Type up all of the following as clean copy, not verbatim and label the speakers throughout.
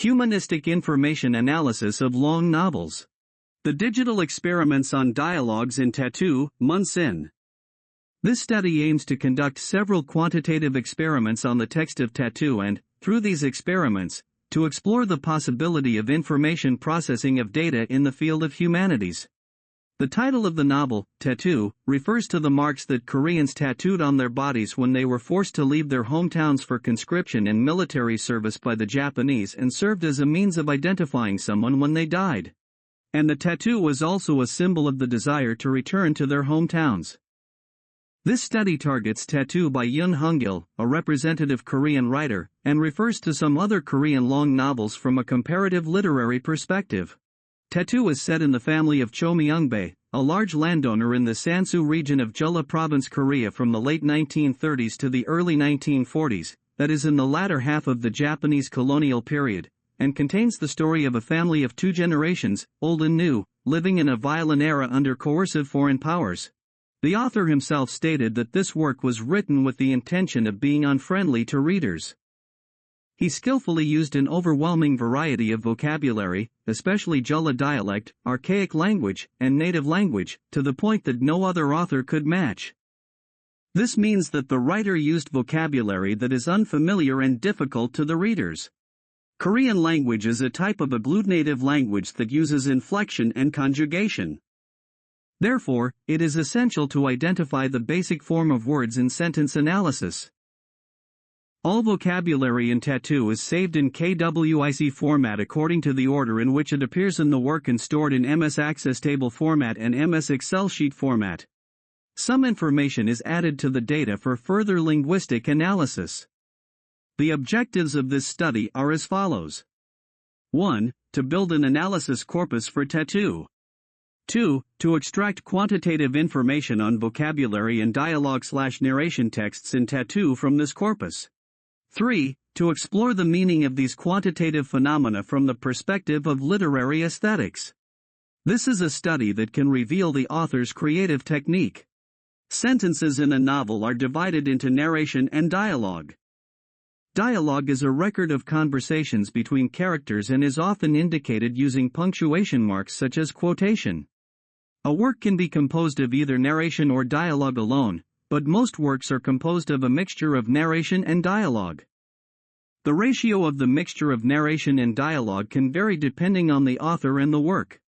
Speaker 1: Humanistic information analysis of long novels. The digital experiments on dialogues in tattoo, months in. This study aims to conduct several quantitative experiments on the text of tattoo and, through these experiments, to explore the possibility of information processing of data in the field of humanities. The title of the novel, Tattoo, refers to the marks that Koreans tattooed on their bodies when they were forced to leave their hometowns for conscription and military service by the Japanese and served as a means of identifying someone when they died. And the tattoo was also a symbol of the desire to return to their hometowns. This study targets Tattoo by Hrung-gil, a representative Korean writer, and refers to some other Korean long novels from a comparative literary perspective. Tattoo is set in the family of Cho Myung-bae, a large landowner in the Sansu region of Jeolla Province, Korea from the late 1930s to the early 1940s, that is in the latter half of the Japanese colonial period, and contains the story of a family of two generations, old and new, living in a violent era under coercive foreign powers. The author himself stated that this work was written with the intention of being unfriendly to readers. He skillfully used an overwhelming variety of vocabulary, especially Jeolla dialect, archaic language, and native language, to the point that no other author could match. This means that the writer used vocabulary that is unfamiliar and difficult to the readers. Korean language is a type of agglutinative language that uses inflection and conjugation. Therefore, it is essential to identify the basic form of words in sentence analysis. All vocabulary in Tattoo is saved in KWIC format according to the order in which it appears in the work and stored in MS Access Table format and MS Excel sheet format. Some information is added to the data for further linguistic analysis. The objectives of this study are as follows. 1. To build an analysis corpus for Tattoo. 2. To extract quantitative information on vocabulary and dialogue/narration texts in Tattoo from this corpus. 3. To explore the meaning of these quantitative phenomena from the perspective of literary aesthetics. This is a study that can reveal the author's creative technique. Sentences in a novel are divided into narration and dialogue. Dialogue is a record of conversations between characters and is often indicated using punctuation marks such as quotation. A work can be composed of either narration or dialogue alone, but most works are composed of a mixture of narration and dialogue. The ratio of the mixture of narration and dialogue can vary depending on the author and the work.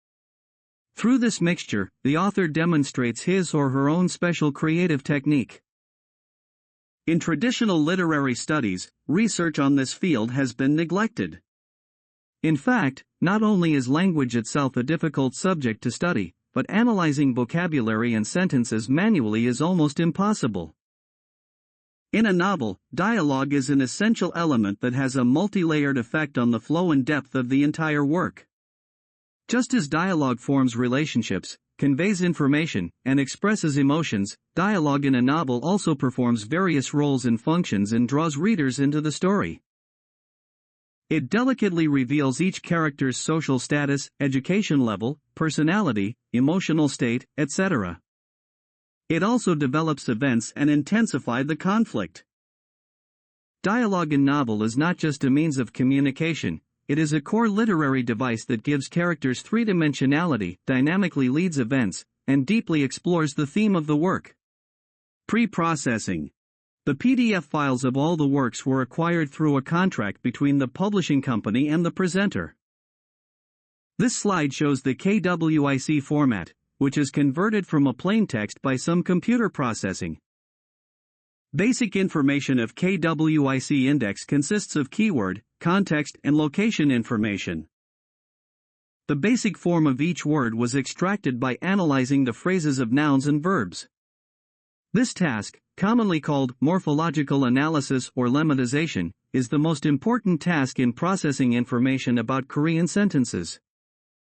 Speaker 1: Through this mixture, the author demonstrates his or her own special creative technique. In traditional literary studies, research on this field has been neglected. In fact, not only is language itself a difficult subject to study, but analyzing vocabulary and sentences manually is almost impossible. In a novel, dialogue is an essential element that has a multi-layered effect on the flow and depth of the entire work. Just as dialogue forms relationships, conveys information, and expresses emotions, dialogue in a novel also performs various roles and functions and draws readers into the story. It delicately reveals each character's social status, education level, personality, emotional state, etc. It also develops events and intensifies the conflict. Dialogue in novel is not just a means of communication, it is a core literary device that gives characters three-dimensionality, dynamically leads events, and deeply explores the theme of the work. Pre-processing. The PDF files of all the works were acquired through a contract between the publishing company and the presenter. This slide shows the KWIC format, which is converted from a plain text by some computer processing. Basic information of KWIC index consists of keyword, context, and location information. The basic form of each word was extracted by analyzing the phrases of nouns and verbs. This task, commonly called morphological analysis or lemmatization, is the most important task in processing information about Korean sentences.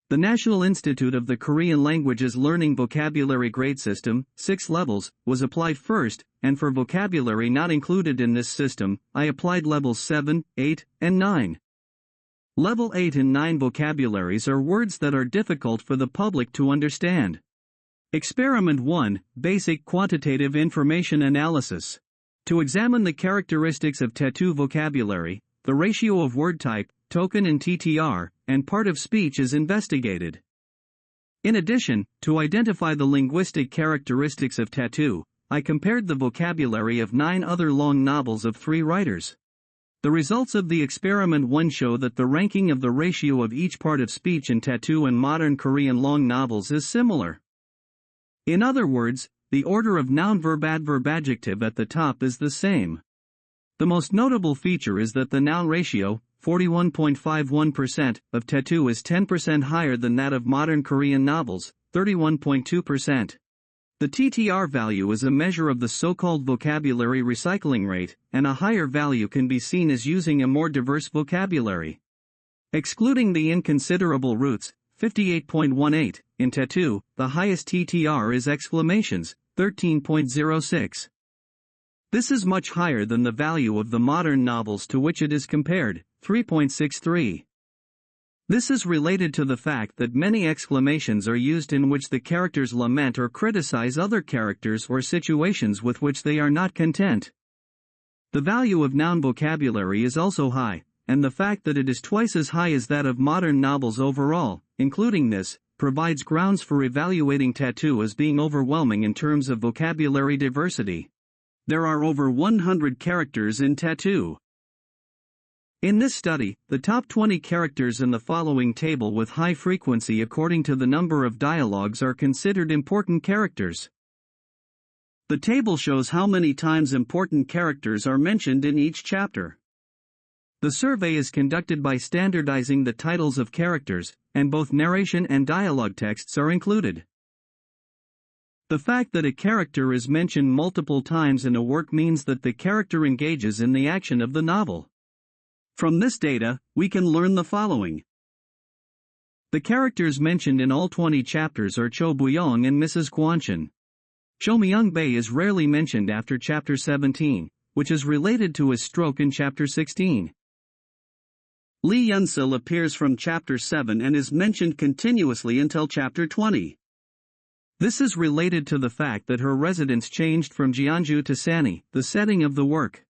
Speaker 1: The National Institute of the Korean Language's Learning Vocabulary Grade System, 6 levels, was applied first, and for vocabulary not included in this system, I applied levels 7, 8, and 9. Level 8 and 9 vocabularies are words that are difficult for the public to understand. Experiment 1, Basic Quantitative Information Analysis. To examine the characteristics of tattoo vocabulary, the ratio of word type, token and TTR, and part of speech is investigated. In addition, to identify the linguistic characteristics of tattoo, I compared the vocabulary of 9 other long novels of 3 writers. The results of the experiment 1 show that the ranking of the ratio of each part of speech in tattoo and modern Korean long novels is similar. In other words, the order of noun verb adverb adjective at the top is the same. The most notable feature is that the noun ratio, 41.51%, of tattoo is 10% higher than that of modern Korean novels, 31.2%. The TTR value is a measure of the so-called vocabulary recycling rate, and a higher value can be seen as using a more diverse vocabulary. Excluding the inconsiderable roots, 58.18, in tattoo, the highest TTR is exclamations, 13.06. This is much higher than the value of the modern novels to which it is compared, 3.63. This is related to the fact that many exclamations are used in which the characters lament or criticize other characters or situations with which they are not content. The value of noun vocabulary is also high, and the fact that it is twice as high as that of modern novels overall, including this, provides grounds for evaluating tattoo as being overwhelming in terms of vocabulary diversity. There are over 100 characters in tattoo. In this study, the top 20 characters in the following table with high frequency according to the number of dialogues are considered important characters. The table shows how many times important characters are mentioned in each chapter. The survey is conducted by standardizing the titles of characters, and both narration and dialogue texts are included. The fact that a character is mentioned multiple times in a work means that the character engages in the action of the novel. From this data, we can learn the following. The characters mentioned in all 20 chapters are Cho Buyong and Mrs. Kwanchen. Cho Myung-bae is rarely mentioned after chapter 17, which is related to his stroke in chapter 16. Lee Yun-sil appears from chapter 7 and is mentioned continuously until chapter 20. This is related to the fact that her residence changed from Jeonju to Sani, the setting of the work.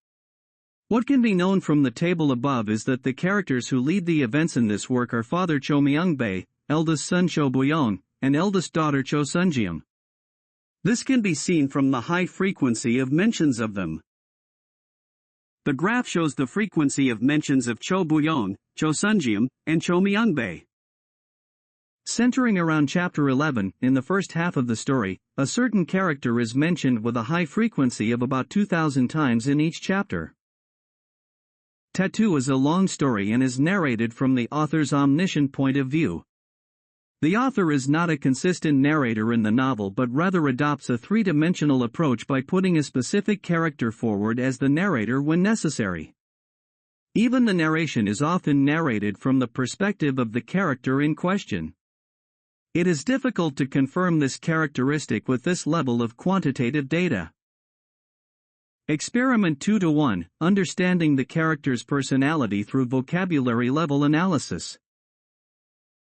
Speaker 1: What can be known from the table above is that the characters who lead the events in this work are Father Cho Myung-bae, eldest son Cho Buyong, and eldest daughter Cho Sunjeom. This can be seen from the high frequency of mentions of them. The graph shows the frequency of mentions of Cho Buyong, Cho Sunjeom, and Cho Myung-bae. Centering around chapter 11, in the first half of the story, a certain character is mentioned with a high frequency of about 2,000 times in each chapter. Tattoo is a long story and is narrated from the author's omniscient point of view. The author is not a consistent narrator in the novel but rather adopts a three-dimensional approach by putting a specific character forward as the narrator when necessary. Even the narration is often narrated from the perspective of the character in question. It is difficult to confirm this characteristic with this level of quantitative data. Experiment 2-1, Understanding the character's personality through vocabulary level analysis.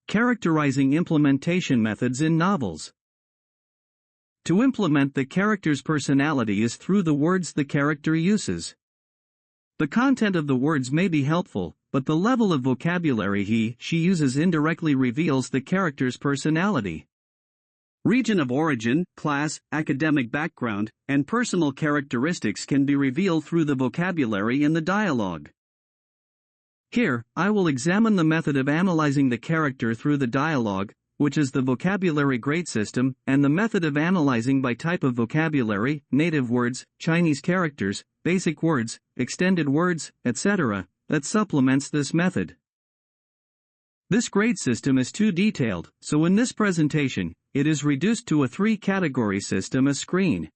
Speaker 1: Characterizing implementation methods in novels. To implement the character's personality is through the words the character uses. The content of the words may be helpful, but the level of vocabulary he/she uses indirectly reveals the character's personality. Region of origin, class, academic background, and personal characteristics can be revealed through the vocabulary in the dialogue. Here, I will examine the method of analyzing the character through the dialogue, which is the vocabulary grade system, and the method of analyzing by type of vocabulary, native words, Chinese characters, basic words, extended words, etc., that supplements this method. This grade system is too detailed, so in this presentation, it is reduced to a three-category system as screen.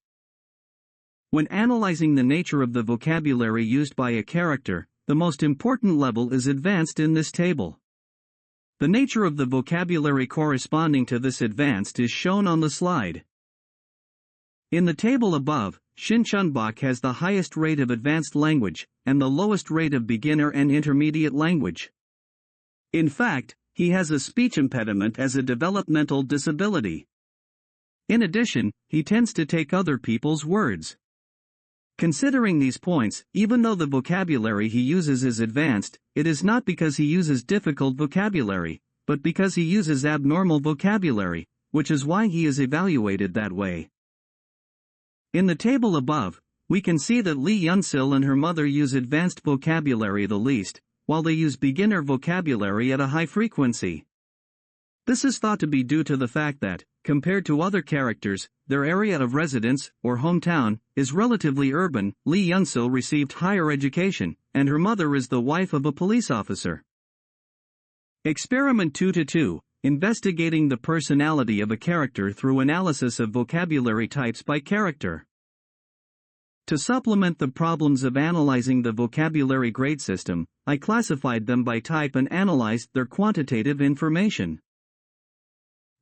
Speaker 1: When analyzing the nature of the vocabulary used by a character, the most important level is advanced in this table. The nature of the vocabulary corresponding to this advanced is shown on the slide. In the table above, Shin Chun-bok has the highest rate of advanced language, and the lowest rate of beginner and intermediate language. In fact, he has a speech impediment as a developmental disability. In addition, he tends to take other people's words. Considering these points, even though the vocabulary he uses is advanced, it is not because he uses difficult vocabulary, but because he uses abnormal vocabulary, which is why he is evaluated that way. In the table above, we can see that Lee Yun-sil and her mother use advanced vocabulary the least, while they use beginner vocabulary at a high frequency. This is thought to be due to the fact that, compared to other characters, their area of residence, or hometown, is relatively urban. Lee Yun-sil received higher education, and her mother is the wife of a police officer. Experiment 2-2, investigating the personality of a character through analysis of vocabulary types by character. To supplement the problems of analyzing the vocabulary grade system, I classified them by type and analyzed their quantitative information.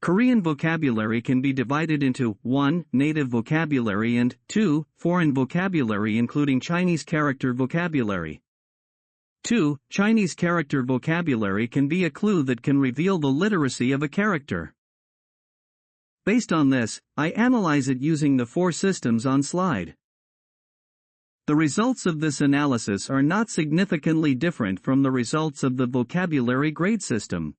Speaker 1: Korean vocabulary can be divided into 1. Native vocabulary and 2. Foreign vocabulary including Chinese character vocabulary. 2. Chinese character vocabulary can be a clue that can reveal the literacy of a character. Based on this, I analyze it using the 4 systems on slide. The results of this analysis are not significantly different from the results of the vocabulary grade system.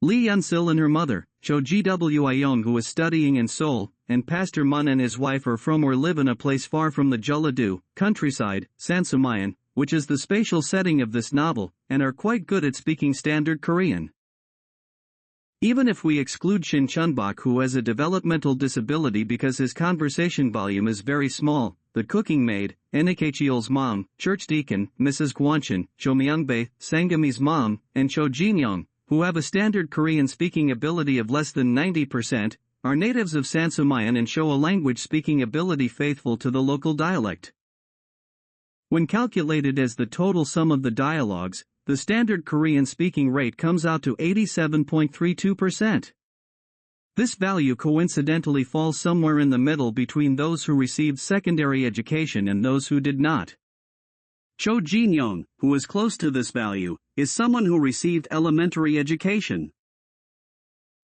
Speaker 1: Lee Yun-sil and her mother, Cho Gwi-young, who is studying in Seoul, and Pastor Mun and his wife are from or live in a place far from the Jeollado countryside, Sansumayan, which is the spatial setting of this novel, and are quite good at speaking standard Korean. Even if we exclude Shin Chun-bak, who has a developmental disability because his conversation volume is very small, the cooking maid, Enikechiol's mom, church deacon, Mrs. Gwanchin, Cho Myung-bae, Sangami's mom, and Cho Jin-young, who have a standard Korean speaking ability of less than 90%, are natives of Sansumayan and show a language speaking ability faithful to the local dialect. When calculated as the total sum of the dialogues, the standard Korean speaking rate comes out to 87.32%. This value coincidentally falls somewhere in the middle between those who received secondary education and those who did not. Cho Jin-young, who is close to this value, is someone who received elementary education.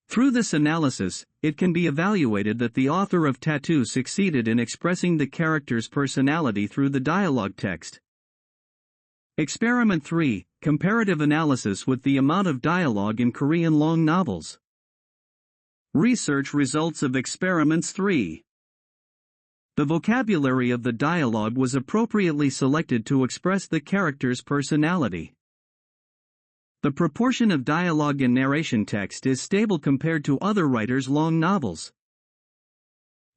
Speaker 1: Through this analysis, it can be evaluated that the author of Tattoo succeeded in expressing the character's personality through the dialogue text. Experiment 3, comparative analysis with the amount of dialogue in Korean long novels. Research results of experiments 3. The vocabulary of the dialogue was appropriately selected to express the character's personality. The proportion of dialogue in narration text is stable compared to other writers' long novels.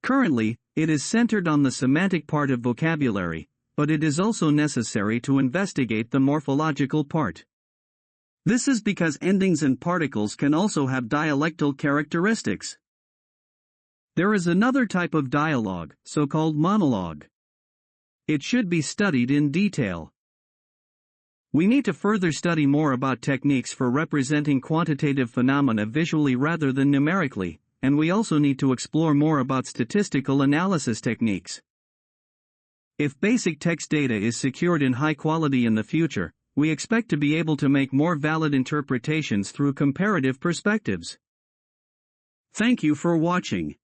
Speaker 1: Currently, it is centered on the semantic part of vocabulary, but it is also necessary to investigate the morphological part. This is because endings and particles can also have dialectal characteristics. There is another type of dialogue, so-called monologue. It should be studied in detail. We need to further study more about techniques for representing quantitative phenomena visually rather than numerically, and we also need to explore more about statistical analysis techniques. If basic text data is secured in high quality in the future, we expect to be able to make more valid interpretations through comparative perspectives. Thank you for watching.